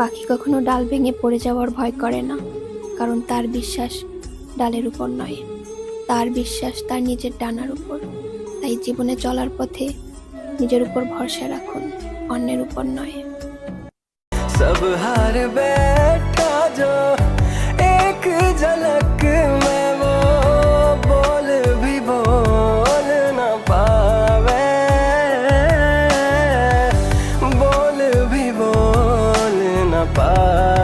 পাখি কখনো ডাল ভেঙে পড়ে যাওয়ার ভয় করে না, কারণ তার বিশ্বাস ডালের উপর নয়, তার বিশ্বাস তার নিজের ডানার উপর। তাই জীবনে চলার পথে নিজের উপর ভরসা রাখুন, অন্যের উপর নয়। सब हार बैठा जो एक झलक में वो बोल भी बोल ना पावे, बोल भी बोल ना पावे।